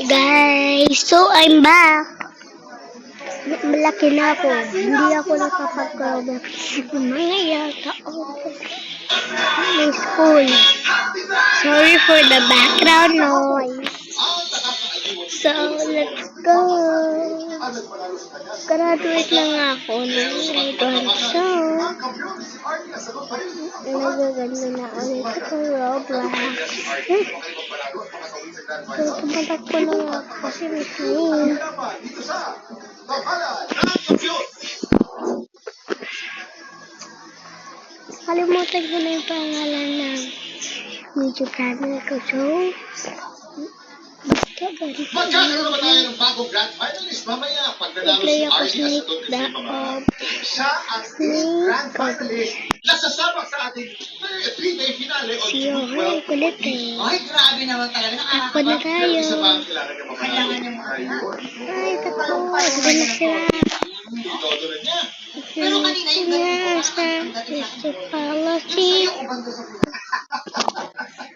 Guys, so I'm back. Malaki na ako. Hindi ako nakapag-robot. Mga yata ako. May school. Sorry for the background noise. So, let's go. Graduate na nga ako ng grade 1. So, nagaganda na ulit ako Roblox. So, tumatak ko na nga ako kasi miss me. Kalimutan ko na yung pangalan ng YouTube channel ko. So, magkakaroon naman tayo ng bagong grand finalist mamaya pag nanalo si Arya sa Don Pamamahal. Siya ang grand finalist na sasabak sa ating 3-day finale on June 12. kulit eh. Ay, grabe naman talaga. Ako na tayo. Isa ba ang kilala niya mga Kailangan niya mga Ay, takbo. Ako na sila. todo na niya. Pero kanina yung Yes, Mr. Policy.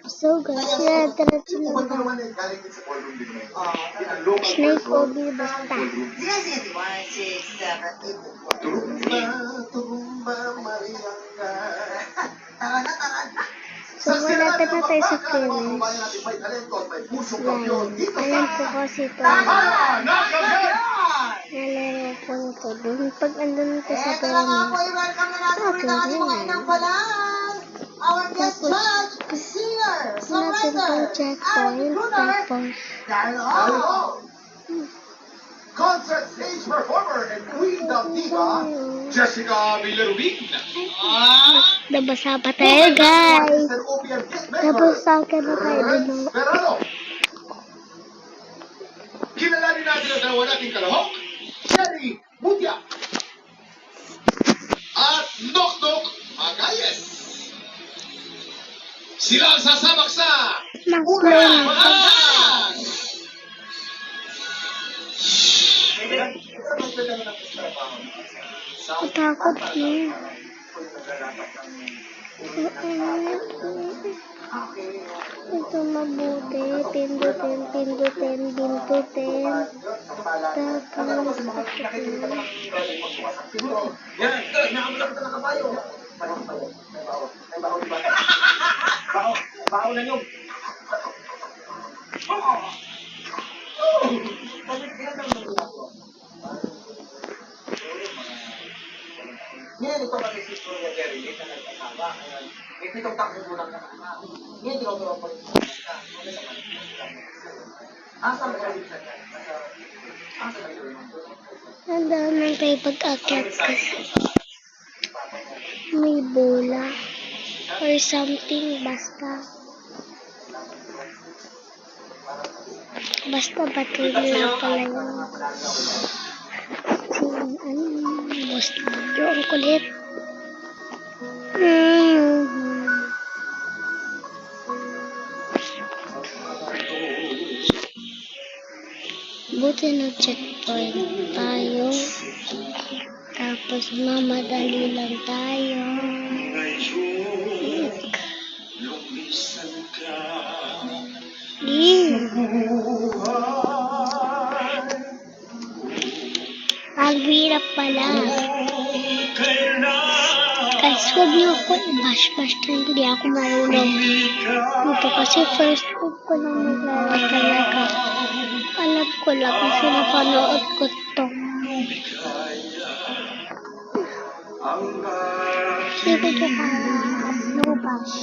So, guys, diretso na Kung ba? naman ay galing din sa ballroom din naman. Snake Obi basta. Sige, sige. 1, 6, 7, 8. Tumba, tumba, Marianga. Tara na, tara na. So, malapit na tayo sa finish May talento at may pusong line. kampiyon dito Alam sa po kasi ito. Nakagat! Nalaro ko nito. Doon pag andun ito sa Eto na nga po, pyramid. i-welcome na natin ulit ang ating mga inang palay. Our guest judge, singer, Natin songwriter, itong and checkpoint. recruiter, Tapos, Darlo. Concert stage performer and queen of diva, Jessica Villarubin. nabasa pa tayo, guys. Tapos, saka na tayo dun. Verano. Kilalanin natin ang dalawa nating kalahok, Cherry Mutia at Nok Nok Agayes. Sila ang sasabak sa Mag-play na. Unahan! Takot na. Ito mabuti. Pindutin, pindutin, pindutin. Tapos, Yan, ito, inakamula kita ng kabayo. Bao na nyo. Ngayon, ito kasi si Julia Jerry, ito na nagkasama. May pitong takong bulang na anak. Ngayon, tinuturo ko rin sa mga. Asa ba kayo siya? Asa ba yun? nandaan lang tayo pag-akyat kasi may bola or something. Basta bato lang pala yun. Boss Lidyo, ang kulit. Buti nag-checkpoint tayo. Tapos mamadali lang tayo. Ang hirap pala. Guys, huwag niyo ako i-bash-bash na hindi ako marunong. Ito kasi first week ko lang maglaro talaga. Alam ko lang kasi napanood ko ito. Sige ka no bash.